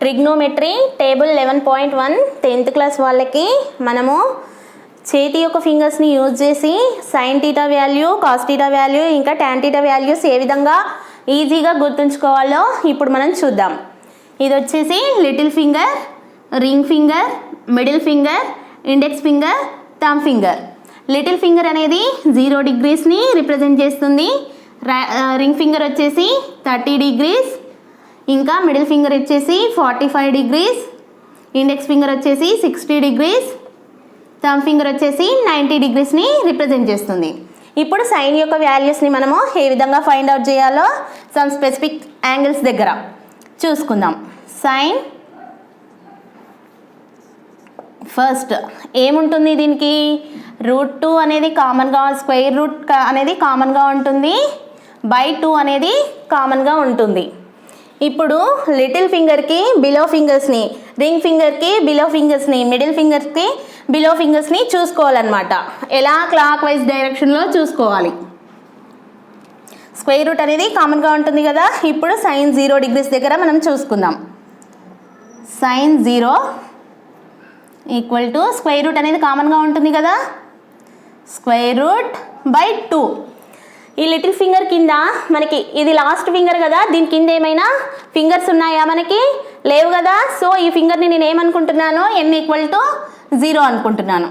Trigonometry table 11.1 10th class వాళ్ళకి మనము చేతి యొక్క ఫింగర్స్ని యూజ్ చేసి sine theta value, cos theta value, ఇంకా టాన్ టీటా వాల్యూస్ ఏ విధంగా ఈజీగా గుర్తుంచుకోవాలో ఇప్పుడు మనం చూద్దాం. ఇది వచ్చేసి little finger, ring finger, middle finger, index finger, thumb finger. Little finger అనేది 0 degreesని రిప్రజెంట్ చేస్తుంది. రింగ్ ఫింగర్ వచ్చేసి 30 degrees, ఇంకా మిడిల్ ఫింగర్ వచ్చేసి 45 degrees, ఇండెక్స్ ఫింగర్ వచ్చేసి 60 degrees, థంబ్ ఫింగర్ వచ్చేసి 90 degreesని రిప్రజెంట్ చేస్తుంది. ఇప్పుడు సైన్ యొక్క వాల్యూస్ని మనము ఏ విధంగా ఫైండ్ అవుట్ చేయాలో సమ్ స్పెసిఫిక్ యాంగిల్స్ దగ్గర చూసుకుందాం. సైన్ ఫస్ట్ ఏముంటుంది, దీనికి √2 అనేది కామన్గా, స్క్వేర్ రూట్ అనేది కామన్గా ఉంటుంది, బై 2 అనేది కామన్గా ఉంటుంది. ఇప్పుడు లిటిల్ ఫింగర్కి బిలో ఫింగర్స్ని, రింగ్ ఫింగర్కి బిలో ఫింగర్స్ని, మిడిల్ ఫింగర్కి బిలో ఫింగర్స్ని చూసుకోవాలన్నమాట. ఎలా? క్లాక్ వైజ్ డైరెక్షన్లో చూసుకోవాలి. స్క్వేర్ రూట్ అనేది కామన్గా ఉంటుంది కదా. ఇప్పుడు సైన్ 0 degrees దగ్గర మనం చూసుకుందాం. Sine 0 equal to square root అనేది కామన్గా ఉంటుంది కదా, స్క్వేర్ రూట్ బై 2. ఈ లిటిల్ ఫింగర్ కింద మనకి ఇది లాస్ట్ ఫింగర్ కదా, దీని కింద ఏమైనా ఫింగర్స్ ఉన్నాయా? మనకి లేవు కదా. సో ఈ ఫింగర్ని నేను ఏమనుకుంటున్నాను, n=0 అనుకుంటున్నాను.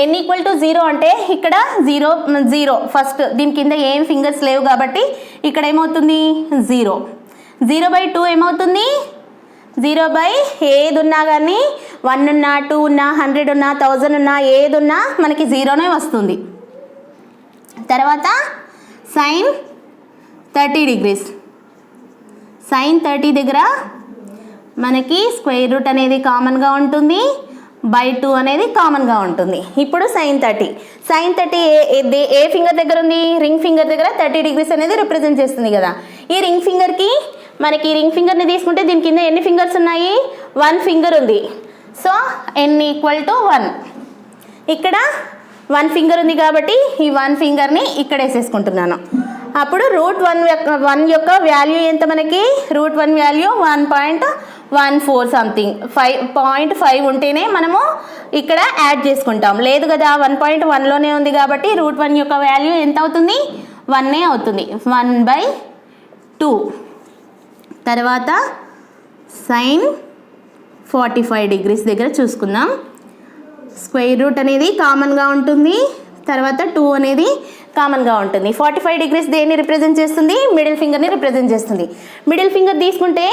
n=0 అంటే ఇక్కడ 0 ఫస్ట్, దీని కింద ఏం ఫింగర్స్ లేవు కాబట్టి ఇక్కడ ఏమవుతుంది 0. 0/2 ఏమవుతుంది? 0 ఏది ఉన్నా కానీ 1 ఉన్నా, 2 ఉన్నా, 100 ఉన్నా, 1000 ఉన్నా, ఏది ఉన్నా మనకి 0నే వస్తుంది. తర్వాత సైన్ 30 degrees. సైన్ 30 దగ్గర మనకి స్క్వేర్ రూట్ అనేది కామన్గా ఉంటుంది, బై 2 అనేది కామన్గా ఉంటుంది. ఇప్పుడు సైన్ 30 ఏ ఫింగర్ దగ్గర ఉంది? రింగ్ ఫింగర్ దగ్గర 30 degrees అనేది రిప్రజెంట్ చేస్తుంది కదా. ఈ రింగ్ ఫింగర్కి మనకి రింగ్ ఫింగర్ని తీసుకుంటే దీని కింద ఎన్ని ఫింగర్స్ ఉన్నాయి? 1 ఫింగర్ ఉంది. So n=1. ఇక్కడ 1 ఫింగర్ ఉంది కాబట్టి ఈ 1 ఫింగర్ని ఇక్కడ వేసేసుకుంటున్నాను. అప్పుడు √1 యొక్క వాల్యూ ఎంత మనకి? √1 వాల్యూ 1.14 సంథింగ్, 5.5 ఉంటేనే మనము ఇక్కడ యాడ్ చేసుకుంటాం. లేదు కదా, 1.1లోనే ఉంది కాబట్టి √1 యొక్క వాల్యూ ఎంత అవుతుంది? 1 అవుతుంది. 1/2. తర్వాత సైన్ 45 degrees దగ్గర చూసుకుందాం. స్క్వేర్ రూట్ అనేది కామన్గా ఉంటుంది, తర్వాత 2 అనేది కామన్గా ఉంటుంది. 45 degrees దేన్ని రిప్రజెంట్ చేస్తుంది? మిడిల్ ఫింగర్ని రిప్రజెంట్ చేస్తుంది. మిడిల్ ఫింగర్ తీసుకుంటే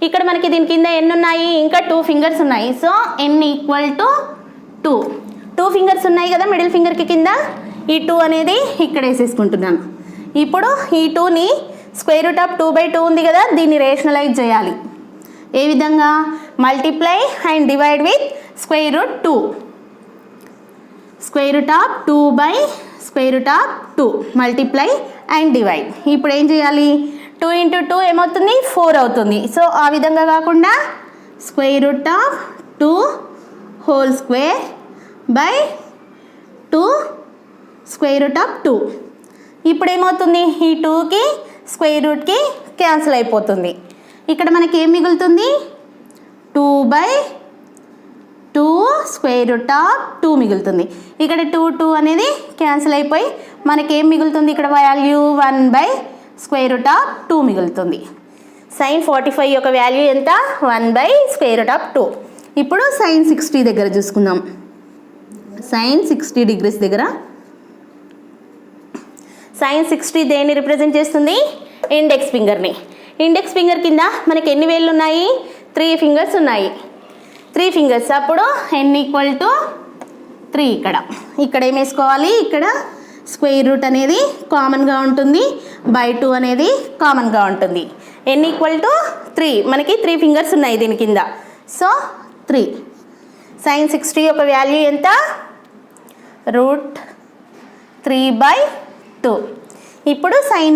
ఇక్కడ మనకి దీని కింద ఎన్ని ఉన్నాయి? ఇంకా 2 ఫింగర్స్ ఉన్నాయి. So n=2. 2 ఫింగర్స్ ఉన్నాయి కదా మిడిల్ ఫింగర్కి కింద. ఈ 2 అనేది ఇక్కడ వేసేసుకుంటున్నాను. ఇప్పుడు ఈ 2ని √2/2 ఉంది కదా, దీన్ని రేషనలైజ్ చేయాలి. ఏ విధంగా? Multiply and divide with √2. √2/2 multiply and divide. ఇప్పుడు ఏం చేయాలి? 2 × 2 ఏమవుతుంది? 4 అవుతుంది. సో ఆ విధంగా కాకుండా √2 హోల్ స్క్వేర్ బై 2 √2. ఇప్పుడు ఏమవుతుంది? ఈ 2కి స్క్వేర్ రూట్కి క్యాన్సిల్ అయిపోతుంది. ఇక్కడ మనకి ఏం మిగులుతుంది? 2/2 √2 మిగులుతుంది. ఇక్కడ 2 అనేది క్యాన్సిల్ అయిపోయి మనకి ఏం మిగులుతుంది? ఇక్కడ వాల్యూ 1/√2 మిగులుతుంది. సైన్ 45 యొక్క వాల్యూ ఎంత? 1/√2. ఇప్పుడు సైన్ 60 దగ్గర చూసుకుందాం. సైన్ 60 degrees దగ్గర సైన్ 60 దేన్ని రిప్రజెంట్ చేస్తుంది? ఇండెక్స్ ఫింగర్ని. ఇండెక్స్ ఫింగర్ కింద మనకి ఎన్ని వేళ్ళు ఉన్నాయి? 3 ఫింగర్స్ ఉన్నాయి. 3 ఫింగర్స్. అప్పుడు n=3. ఇక్కడ ఏం వేసుకోవాలి? ఇక్కడ స్క్వేర్ రూట్ అనేది కామన్గా ఉంటుంది, బై 2 అనేది కామన్గా ఉంటుంది. n=3. మనకి 3 ఫింగర్స్ ఉన్నాయి దీని కింద. సో 3. సైన్ 60 యొక్క వాల్యూ ఎంత? √3/2. ఇప్పుడు సైన్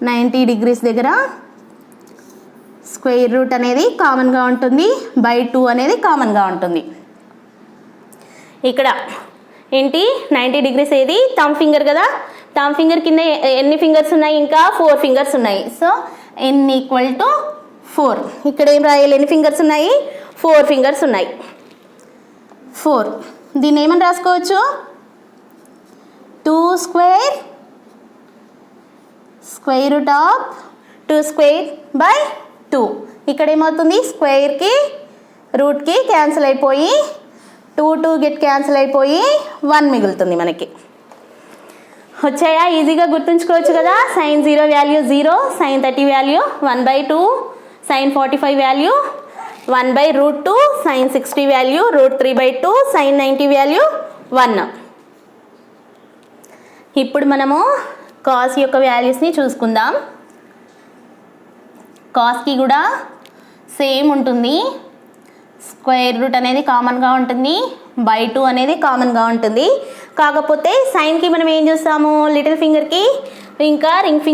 90 degrees దగ్గర స్క్వేర్ రూట్ అనేది కామన్గా ఉంటుంది, బై 2 అనేది కామన్గా ఉంటుంది. ఇక్కడ ఏంటి 90 degrees ఏది? థంబ్ ఫింగర్ కదా. థంబ్ ఫింగర్ కింద ఎన్ని ఫింగర్స్ ఉన్నాయి? ఇంకా 4 ఫింగర్స్ ఉన్నాయి. So n equal to 4. ఇక్కడ ఏం రాయాలి? ఎన్ని ఫింగర్స్ ఉన్నాయి? 4 ఫింగర్స్ ఉన్నాయి. 4. దీన్ని ఏమని రాసుకోవచ్చు? 2 square square root of 2 square by 2. ఇక్కడ ఏమవుతుంది? స్క్వేర్కి రూట్కి క్యాన్సిల్ అయిపోయి 2 గెట్ క్యాన్సిల్ అయిపోయి 1 మిగులుతుంది మనకి. వచ్చాయా? ఈజీగా గుర్తుంచుకోవచ్చు కదా. sin 0 value 0, sin 30 value 1/2, sin 45 value 1/√2, sin 60 value √3/2, sin 90 value 1. ఇప్పుడు మనము కాస్ యొక్క వాల్యూస్ని చూసుకుందాం. కాస్కి కూడా సేమ్ ఉంటుంది. స్క్వేర్ రూట్ అనేది కామన్గా ఉంటుంది, /2 అనేది కామన్గా ఉంటుంది. కాకపోతే సైన్కి మనం ఏం చూస్తాము? లిటిల్ ఫింగర్కి ఇంకా రింగ్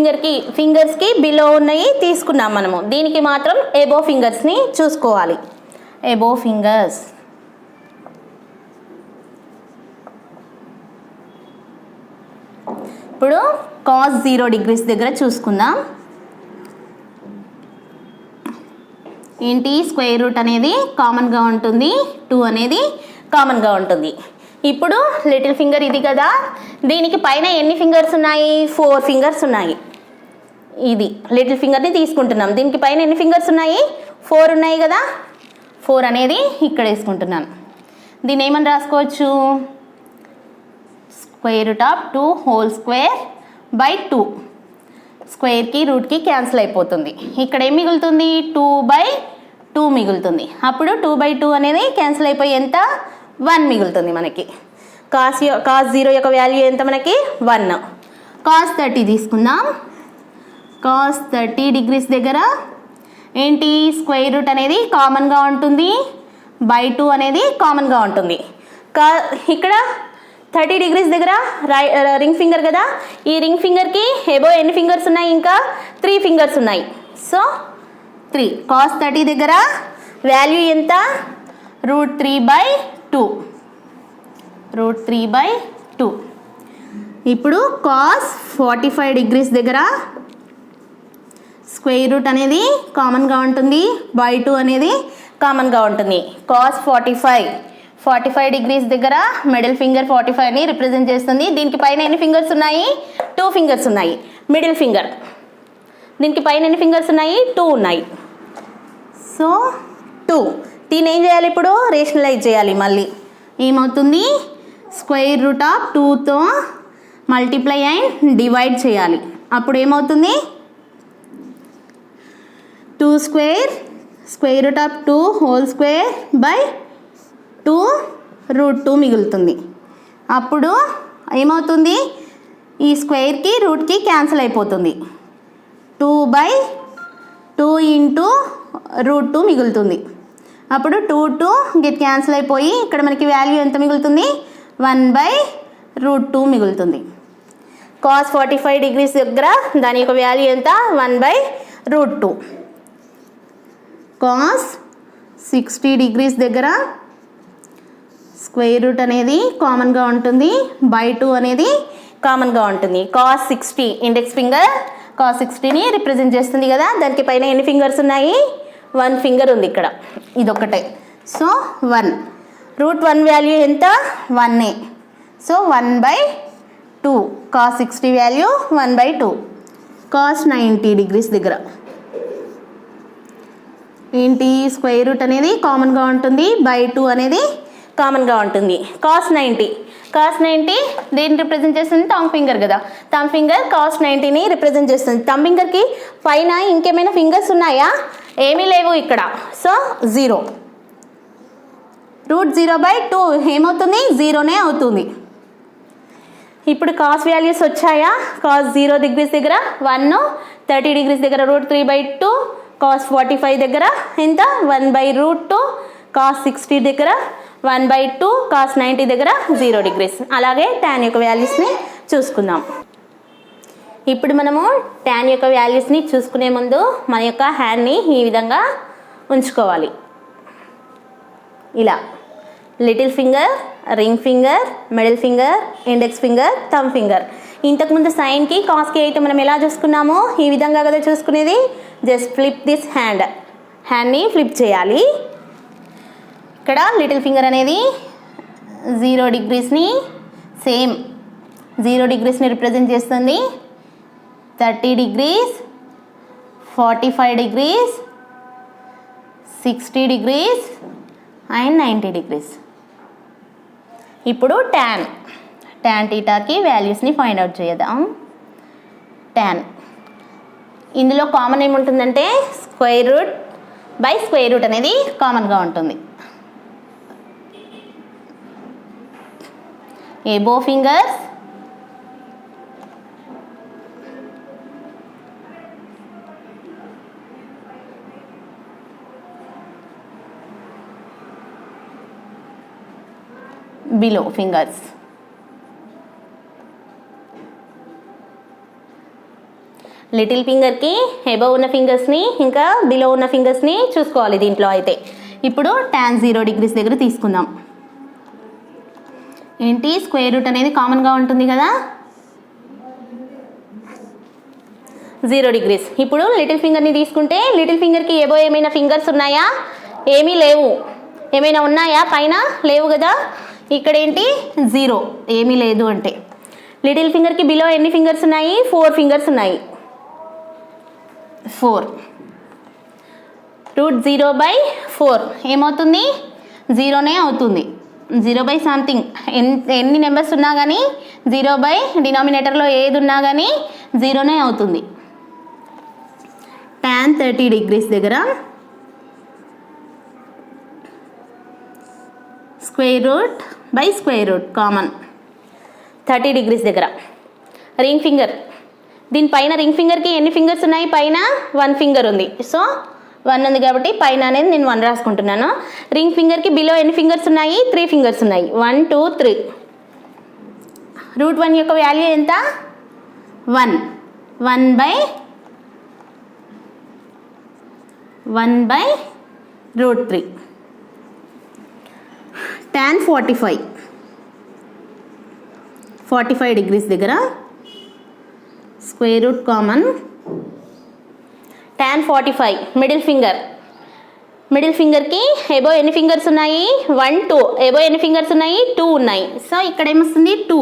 ఫింగర్స్కి బిలో ఉన్నాయి తీసుకున్నాం మనము. దీనికి మాత్రం ఎబో ఫింగర్స్ని చూసుకోవాలి. ఎబో ఫింగర్స్ ఇప్పుడు cos 0 డిగ్రీస్ దగ్గర చూసుకుందాం. ఏంటి? స్క్వేర్ రూట్ అనేది కామన్గా ఉంటుంది, 2 అనేది కామన్గా ఉంటుంది. ఇప్పుడు లిటిల్ ఫింగర్ ఇది కదా, దీనికి పైన ఎన్ని ఫింగర్స్ ఉన్నాయి? 4 ఫింగర్స్ ఉన్నాయి. ఇది లిటిల్ ఫింగర్ని తీసుకుంటున్నాం. దీనికి పైన ఎన్ని ఫింగర్స్ ఉన్నాయి? 4 ఉన్నాయి కదా. 4 అనేది ఇక్కడ వేసుకుంటున్నాను. దీన్ని ఏమని రాసుకోవచ్చు? Square root of 2 whole square by 2. స్క్వేర్కి రూట్కి క్యాన్సిల్ అయిపోతుంది. ఇక్కడ ఏం మిగులుతుంది? 2/2 మిగులుతుంది. అప్పుడు 2/2 అనేది క్యాన్సిల్ అయిపోయి ఎంత? 1 మిగులుతుంది మనకి. కాస్ 0 యొక్క వాల్యూ ఎంత మనకి? 1. cos 30 తీసుకుందాం. cos 30 డిగ్రీస్ దగ్గర ఏంటి? స్క్వేర్ రూట్ అనేది కామన్గా ఉంటుంది, /2 అనేది కామన్గా ఉంటుంది. ఇక్కడ 30 డిగ్రీస్ దగ్గర రింగ్ ఫింగర్ కదా, ఈ రింగ్ ఫింగర్కి ఎబో ఎన్ని ఫింగర్స్ ఉన్నాయి? ఇంకా 3 ఫింగర్స్ ఉన్నాయి. సో 3. cos 30 దగ్గర వాల్యూ ఎంత? √3/2. √3/2. ఇప్పుడు cos 45 డిగ్రీస్ దగ్గర స్క్వేర్ రూట్ అనేది కామన్గా ఉంటుంది, /2 అనేది కామన్గా ఉంటుంది. cos 45 డిగ్రీస్ దగ్గర మిడిల్ ఫింగర్ 45ని రిప్రజెంట్ చేస్తుంది. దీనికి పైన ఎన్ని ఫింగర్స్ ఉన్నాయి? 2 ఫింగర్స్ ఉన్నాయి. మిడిల్ ఫింగర్ దీనికి పైన ఎన్ని ఫింగర్స్ ఉన్నాయి? 2 ఉన్నాయి. సో 2. దీన్ని ఏం చేయాలి? ఇప్పుడు రేషనలైజ్ చేయాలి. మళ్ళీ ఏమవుతుంది? స్క్వేర్ రూట్ ఆఫ్ 2తో మల్టిప్లై అండ్ డివైడ్ చేయాలి. అప్పుడు ఏమవుతుంది? 2 square root of 2 whole square by 2 √2 మిగులుతుంది. అప్పుడు ఏమవుతుంది? ఈ స్క్వేర్కి రూట్కి క్యాన్సిల్ అయిపోతుంది. 2/2 ఇంటూ √2 మిగులుతుంది. అప్పుడు 2 గెట్ క్యాన్సిల్ అయిపోయి ఇక్కడ మనకి వాల్యూ ఎంత మిగులుతుంది? 1/√2 మిగులుతుంది. cos 45 డిగ్రీస్ దగ్గర దాని యొక్క వాల్యూ ఎంత? 1/√2. cos 60 డిగ్రీస్ దగ్గర స్క్వేర్ రూట్ అనేది కామన్గా ఉంటుంది, /2 అనేది కామన్గా ఉంటుంది. cos 60 ఇండెక్స్ ఫింగర్ cos 60ని రిప్రజెంట్ చేస్తుంది కదా. దానికి పైన ఎన్ని ఫింగర్స్ ఉన్నాయి? 1 ఫింగర్ ఉంది ఇక్కడ, ఇదొక్కటే. సో 1. √1 వాల్యూ ఎంత? 1. So 1/2. cos 60 value 1/2. cos 90 degrees దగ్గర ఏంటి? స్క్వేర్ రూట్ అనేది కామన్గా ఉంటుంది, /2 అనేది కామన్గా ఉంటుంది. cos 90 దేన్ని రిప్రజెంట్ చేస్తుంది? థంబ్ ఫింగర్ కదా. థంబ్ ఫింగర్ cos 90ని రిప్రజెంట్ చేస్తుంది. థంబ్ ఫింగర్కి పైన ఇంకేమైనా ఫింగర్స్ ఉన్నాయా? ఏమీ లేవు ఇక్కడ. సో 0. √0/2 ఏమవుతుంది? 0నే అవుతుంది. ఇప్పుడు కాస్ వాల్యూస్ వచ్చాయా? cos 0 డిగ్రీస్ దగ్గర 1, 30 డిగ్రీస్ దగ్గర √3/2, cos 45 దగ్గర ఎంత? 1/√2, cos 60 దగ్గర 1/2, cos 90 దగ్గర 0 డిగ్రీస్. అలాగే tan యొక్క వాల్యూస్ని చూసుకుందాం. ఇప్పుడు మనము tan యొక్క వాల్యూస్ని చూసుకునే ముందు మన యొక్క హ్యాండ్ని ఈ విధంగా ఉంచుకోవాలి. ఇలా little finger, ring finger, middle finger, index finger, thumb finger. ఇంతకుముందు సైన్కి కాస్కి అయితే మనం ఎలా చూసుకున్నామో ఈ విధంగా కదా చూసుకునేది. జస్ట్ ఫ్లిప్ దిస్ హ్యాండ్ని ఫ్లిప్ చేయాలి. ఇక్కడ లిటిల్ ఫింగర్ అనేది 0 degreesని సేమ్ 0 degreesని రిప్రజెంట్ చేస్తుంది. 30 degrees, 45 degrees, 60 degrees and 90 degrees. ఇప్పుడు tan థీటాకి వాల్యూస్ని ఫైండ్ అవుట్ చేద్దాం. tan ఇందులో కామన్ ఏముంటుందంటే square root by square root అనేది కామన్గా ఉంటుంది. above fingers, below fingers. Little ఫింగర్కి అబవ్ ఉన్న ఫింగర్స్ని ఇంకా బిలో ఉన్న ఫింగర్స్ని చూసుకోవాలి దీంట్లో అయితే. ఇప్పుడు tan 0 degrees దగ్గర తీసుకుందాం. ఏంటి స్క్వేర్ రూట్ అనేది కామన్గా ఉంటుంది కదా, 0 degrees. ఇప్పుడు లిటిల్ ఫింగర్ని తీసుకుంటే లిటిల్ ఫింగర్కి ఏవో ఏమైనా ఫింగర్స్ ఉన్నాయా? ఏమీ లేవు. ఏమైనా ఉన్నాయా? పైన లేవు కదా. ఇక్కడ ఏంటి 0, ఏమీ లేదు అంటే. లిటిల్ ఫింగర్కి బిలో ఎన్ని ఫింగర్స్ ఉన్నాయి? 4 ఫింగర్స్ ఉన్నాయి. 4 √0/4 ఏమవుతుంది? 0నే అవుతుంది. 0 సంథింగ్ ఎన్ని నెంబర్స్ ఉన్నా కానీ 0 డినామినేటర్లో ఏది ఉన్నా కానీ 0నే అవుతుంది. tan 30 degrees దగ్గర square root by square root common. 30 degrees దగ్గర రింగ్ ఫింగర్, దీనిపైన రింగ్ ఫింగర్కి ఎన్ని ఫింగర్స్ ఉన్నాయి? పైన 1 ఫింగర్ ఉంది. సో 1 ఉంది కాబట్టి పైన అనేది నేను 1 రాసుకుంటున్నాను. రింగ్ ఫింగర్కి బిలో ఎన్ని ఫింగర్స్ ఉన్నాయి? 3 ఫింగర్స్ ఉన్నాయి. 1 2 3. √1 యొక్క వాల్యూ ఎంత? 1. 1/√3. tan 45 degrees దగ్గర square root common. tan 45 middle ఫింగర్కి ఎబో ఎన్ని ఫింగర్స్ ఉన్నాయి? 1 2. ఎబో ఎన్ని ఫింగర్స్ ఉన్నాయి? 2 ఉన్నాయి. సో ఇక్కడ ఏమొస్తుంది? 2.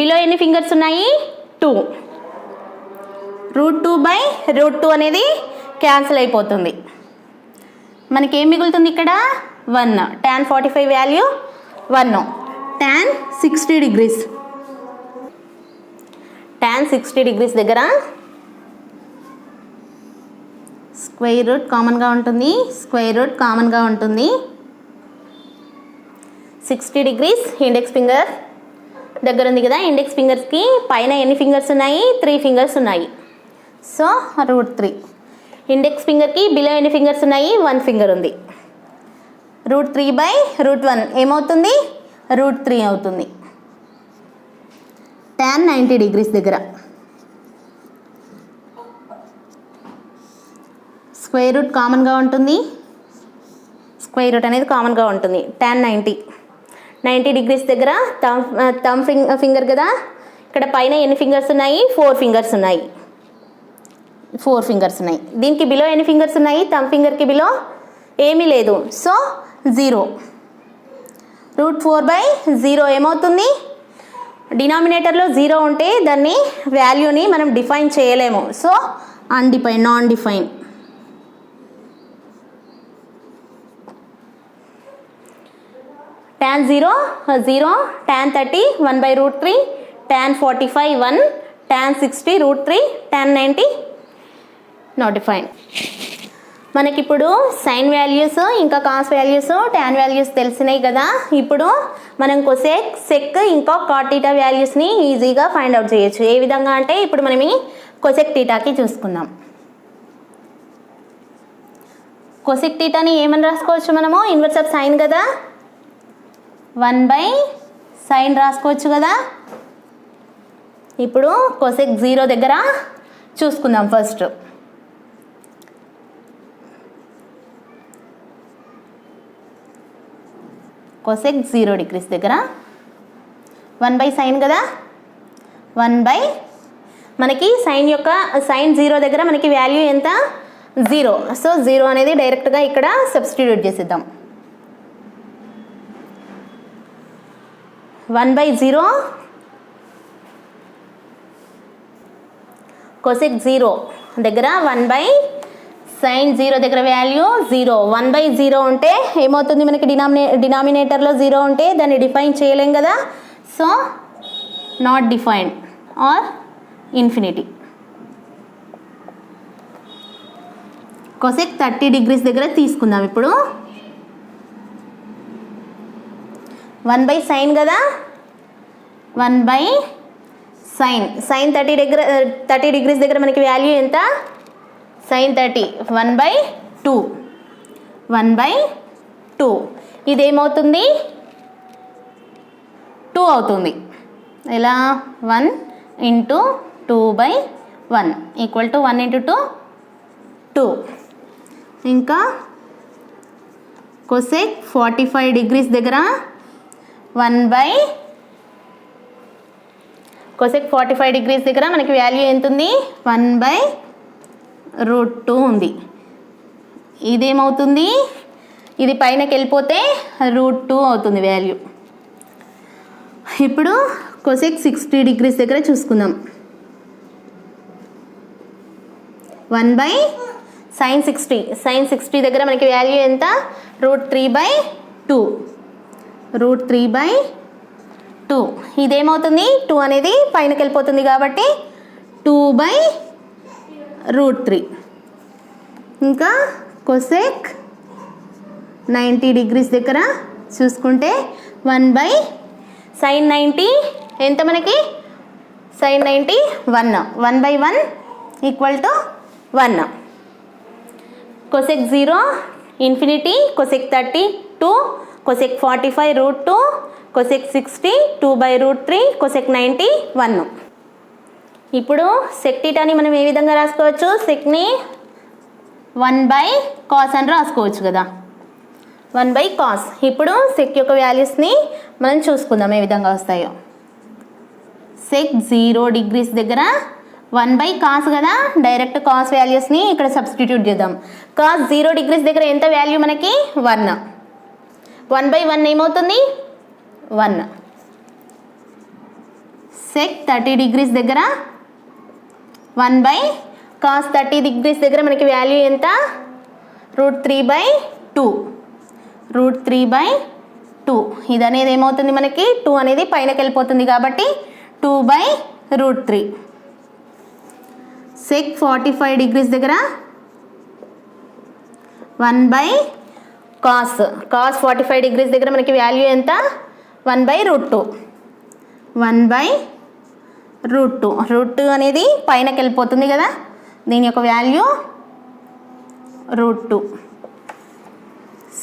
బిలో ఎన్ని ఫింగర్స్ ఉన్నాయి? 2. √2/√2 అనేది క్యాన్సిల్ అయిపోతుంది. మనకేం మిగులుతుంది ఇక్కడ? 1. tan 45 value 1. tan 60 degrees. tan 60 degrees దగ్గర స్క్వేర్ రూట్ కామన్గా ఉంటుంది. 60 degrees ఇండెక్స్ ఫింగర్ దగ్గర ఉంది కదా. ఇండెక్స్ ఫింగర్స్కి పైన ఎన్ని ఫింగర్స్ ఉన్నాయి? 3 ఫింగర్స్ ఉన్నాయి. సో √3. ఇండెక్స్ ఫింగర్కి బిలో ఎన్ని ఫింగర్స్ ఉన్నాయి? 1 ఫింగర్ ఉంది. √3/√1 ఏమవుతుంది? √3 అవుతుంది. tan 90 degrees దగ్గర స్క్వేర్ రూట్ కామన్గా ఉంటుంది. స్క్వేర్ రూట్ అనేది కామన్గా ఉంటుంది. tan 90 degrees దగ్గర థంబ్ ఫింగర్ కదా. ఇక్కడ పైన ఎన్ని ఫింగర్స్ ఉన్నాయి? 4 ఫింగర్స్ ఉన్నాయి. 4 ఫింగర్స్ ఉన్నాయి. దీనికి బిలో ఎన్ని ఫింగర్స్ ఉన్నాయి? థంబ్ ఫింగర్కి బిలో ఏమీ లేదు. సో 0. √4/0 ఏమవుతుంది? డినామినేటర్లో 0 ఉంటే దాన్ని వాల్యూని మనం డిఫైన్ చేయలేము. So non define. tan 0 0, tan 30 1/√3, tan 45 1, tan 60 √3, tan 90 not define. మనకిప్పుడు సైన్ వాల్యూస్ ఇంకా కాస్ వాల్యూస్ tan వాల్యూస్ తెలిసినాయి కదా. ఇప్పుడు మనం కొసెక్ సెక్ ఇంకా కాట్ థీటా వాల్యూస్ని ఈజీగా ఫైండ్ అవుట్ చేయొచ్చు. ఏ విధంగా అంటే ఇప్పుడు మనం ఈ కొసెక్ థీటాకి చూసుకుందాం. కొసెక్ థీటాని ఏమని రాసుకోవచ్చు మనము? ఇన్వర్స్ ఆఫ్ సైన్ కదా. 1/sin రాసుకోవచ్చు కదా. ఇప్పుడు కొసెక్ 0 దగ్గర చూసుకుందాం. ఫస్ట్ కొసెక్ 0 డిగ్రీస్ దగ్గర 1 బై సైన్ కదా, 1 బై మనకి సైన్ 0 దగ్గర మనకి వాల్యూ ఎంత 0. సో 0 అనేది డైరెక్ట్గా ఇక్కడ సబ్స్టిట్యూట్ చేసేద్దాం. 1 బై 0 కొసెక్ 0 దగ్గర 1 బై సైన్ 0 దగ్గర వాల్యూ 0. 1 బై 0 ఉంటే ఏమవుతుంది మనకి డినామినేటర్లో 0 ఉంటే దాన్ని డిఫైన్ చేయలేం కదా. So not defined or infinity. Cosec 30 degrees దగ్గర తీసుకుందాం. ఇప్పుడు 1 బై సైన్ కదా, 1 బై సైన్ 30 డిగ్రీస్ దగ్గర మనకి వాల్యూ ఎంత సైన్ 30. 1 బై 2, 1 బై 2 ఇదేమవుతుంది 2 అవుతుంది. ఇలా 1 into 2 by 1 equal to 1 into 2 2. ఇంకా కొసెక్ 45 డిగ్రీస్ దగ్గర 1 బై కొసెక్ 45 డిగ్రీస్ దగ్గర మనకి వాల్యూ ఎంత ఉంది 1 బై √2 ఉంది. ఇదేమవుతుంది, ఇది పైనకి వెళ్ళిపోతే √2 అవుతుంది వాల్యూ. ఇప్పుడు కొసెక్ 60 డిగ్రీస్ దగ్గర చూసుకుందాం. 1 బై సైన్ 60 దగ్గర మనకి వాల్యూ ఎంత √3 బై 2, √3 బై 2. ఇదేమవుతుంది 2 అనేది పైనకి వెళ్ళిపోతుంది కాబట్టి 2 బై √3. ఇంకా కొసెక్ 90 డిగ్రీస్ దగ్గర చూసుకుంటే 1 బై సైన్ 90 ఎంత మనకి sine 90 1 by 1 equal to 1. Cosec 0 infinity, cosec 30 2, cosec 45 √2, cosec 60 2 by √3, cosec 90 1. ఇప్పుడు సెక్ థీటాని మనం ఏ విధంగా రాసుకోవచ్చు, సెక్ని 1 బై కాస్ అని రాసుకోవచ్చు కదా, 1 బై కాస్. ఇప్పుడు సెక్ యొక్క వాల్యూస్ని మనం చూసుకుందాం ఏ విధంగా వస్తాయో. సెక్ 0 డిగ్రీస్ దగ్గర 1 బై కాస్ కదా, డైరెక్ట్ కాస్ వాల్యూస్ని ఇక్కడ సబ్స్టిట్యూట్ చేద్దాం. కాస్ 0 డిగ్రీస్ దగ్గర ఎంత వాల్యూ మనకి 1. 1 బై 1 ఏమవుతుంది 1. సెక్ 30 డిగ్రీస్ దగ్గర 1 బై కాస్ 30 డిగ్రీస్ దగ్గర మనకి వాల్యూ ఎంత √3 బై 2, √3 బై 2. ఇది అనేది ఏమవుతుంది మనకి 2 అనేది పైనకి వెళ్ళిపోతుంది కాబట్టి 2 బై √3. సెక్ 45 డిగ్రీస్ దగ్గర 1 బై కాస్ 45 డిగ్రీస్ దగ్గర మనకి వాల్యూ ఎంత 1 బై √2, 1 బై √2 అనేది పైనకి వెళ్ళిపోతుంది కదా, దీని యొక్క వాల్యూ √2.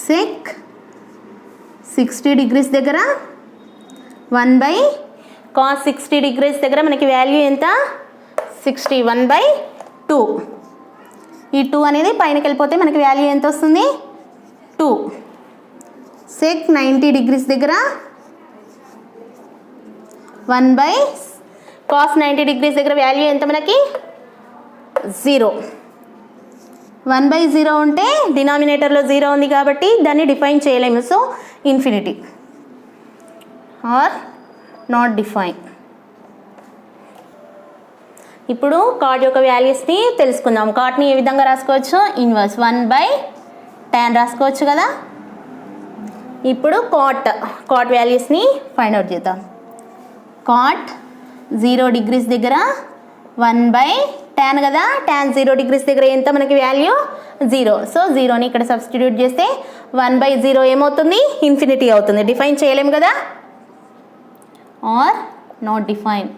సెక్ 60 డిగ్రీస్ దగ్గర 1 బై కాస్ 60 డిగ్రీస్ దగ్గర మనకి వాల్యూ ఎంత 60, 1 బై 2. ఈ 2 అనేది పైనకి వెళ్ళిపోతే మనకి వాల్యూ ఎంత వస్తుంది 2. సెక్ 90 డిగ్రీస్ దగ్గర 1 బై కాస్ 90 డిగ్రీస్ దగ్గర వాల్యూ ఎంత మనకి 0. 1 బై 0 ఉంటే డినామినేటర్లో 0 ఉంది కాబట్టి దాన్ని డిఫైన్ చేయలేము. So infinity or not define. ఇప్పుడు కాట్ యొక్క వాల్యూస్ని తెలుసుకుందాం. కాట్ని ఏ విధంగా రాసుకోవచ్చు, ఇన్వర్స్ 1 బై tan రాసుకోవచ్చు కదా. ఇప్పుడు కాట్ వాల్యూస్ని ఫైండ్ అవుట్ చేద్దాం. కాట్ 0 డిగ్రీస్ దగ్గర 1 బై tan కదా, tan 0 డిగ్రీస్ దగ్గర ఎంత మనకి వాల్యూ 0. సో 0ని ఇక్కడ సబ్స్టిట్యూట్ చేస్తే 1 బై 0 ఏమవుతుంది ఇన్ఫినిటీ అవుతుంది. డిఫైన్ చేయలేము కదా, or not define.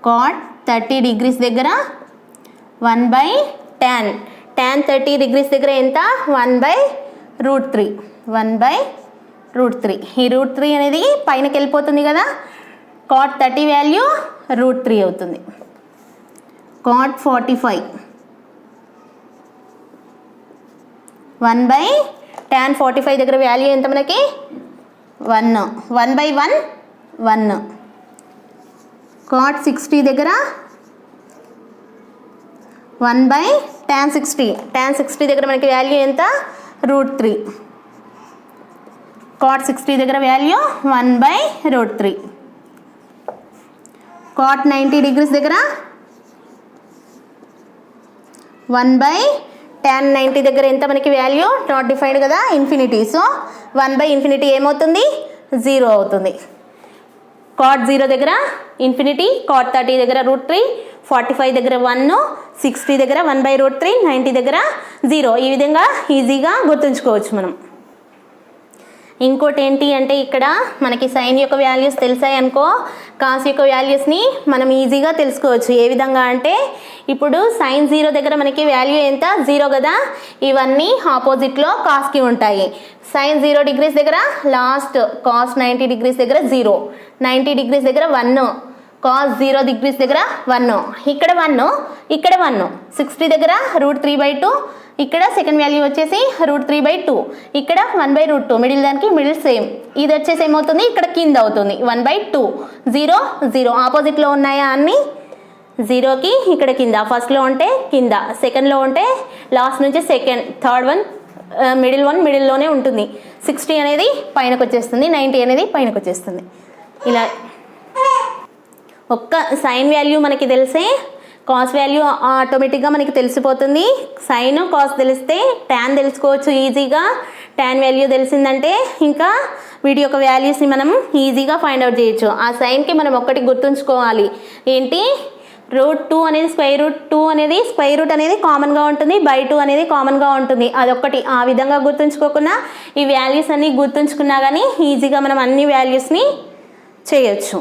Cot 30 degrees దగ్గర 1 బై tan 30 డిగ్రీస్ దగ్గర ఎంత 1 బై √3, 1 బై √3. ఈ √3 అనేది పైనకి వెళ్ళిపోతుంది కదా, కాట్ 30 వాల్యూ √3 అవుతుంది. కాట్ 45 1/tan45 దగ్గర వాల్యూ ఎంత మనకి 1 1/1 1 cot60 దగ్గర 1/tan60 tan60 దగ్గర మనకి వాల్యూ ఎంత √3 cot60 దగ్గర వాల్యూ 1/√3 cot90 డిగ్రీస్ దగ్గర 1/tan90 దగ్గర ఎంత మనకి వాల్యూ నాట్ డిఫైన్డ్ కదా ఇన్ఫినిటీ, సో 1/∞ ఏమవుతుంది 0 అవుతుంది. cot0 దగ్గర ఇన్ఫినిటీ, cot30 దగ్గర √3, 45 దగ్గర 1, 60 దగ్గర 1/√3, 90 దగ్గర 0. ఈ విధంగా ఈజీగా గుర్తుంచుకోవచ్చు మనం. ఇంకోటి ఏంటి అంటే ఇక్కడ మనకి సైన్ యొక్క వాల్యూస్ తెలిసాయి అనుకో, కాస్ యొక్క వాల్యూస్ని మనం ఈజీగా తెలుసుకోవచ్చు. ఏ విధంగా అంటే ఇప్పుడు sin 0 దగ్గర మనకి వాల్యూ ఎంత 0 కదా, ఇవన్నీ ఆపోజిట్లో కాస్కి ఉంటాయి. sin 0 డిగ్రీస్ దగ్గర లాస్ట్ cos 90 డిగ్రీస్ దగ్గర 0, 90 డిగ్రీస్ దగ్గర 1, cos 0 డిగ్రీస్ దగ్గర 1, ఇక్కడ 1 ఇక్కడ 1, 60 దగ్గర √3/2, ఇక్కడ సెకండ్ వాల్యూ వచ్చేసి √3/2, ఇక్కడ 1/√2, మిడిల్ దానికి మిడిల్ సేమ్. ఇది వచ్చేసి ఏమవుతుంది ఇక్కడ కింద అవుతుంది 1/2, 0 0 ఆపోజిట్లో ఉన్నాయా అన్నీ 0కి ఇక్కడ కింద, ఫస్ట్లో ఉంటే కింద, సెకండ్లో ఉంటే లాస్ట్ నుంచి సెకండ్, థర్డ్ వన్ మిడిల్లోనే ఉంటుంది. 60 అనేది పైనకు వచ్చేస్తుంది, 90 అనేది పైనకు వచ్చేస్తుంది. ఇలా ఒక్క సైన్ వాల్యూ మనకి తెలిసే కాస్ వాల్యూ ఆటోమేటిక్గా మనకి తెలిసిపోతుంది. సైన్ కాస్ తెలిస్తే ట్యాన్ తెలుసుకోవచ్చు ఈజీగా. ట్యాన్ వాల్యూ తెలిసిందంటే ఇంకా వీటి యొక్క వాల్యూస్ని మనం ఈజీగా ఫైండ్ అవుట్ చేయొచ్చు. ఆ సైన్కి మనం ఒక్కటి గుర్తుంచుకోవాలి, ఏంటి √2 అనేది √2 అనేది స్క్వేర్ రూట్ అనేది కామన్గా ఉంటుంది, /2 అనేది కామన్గా ఉంటుంది. అదొక్కటి ఆ విధంగా గుర్తుంచుకోకుండా ఈ వాల్యూస్ అన్నీ గుర్తుంచుకున్నా కానీ ఈజీగా మనం అన్ని వాల్యూస్ని చేయొచ్చు.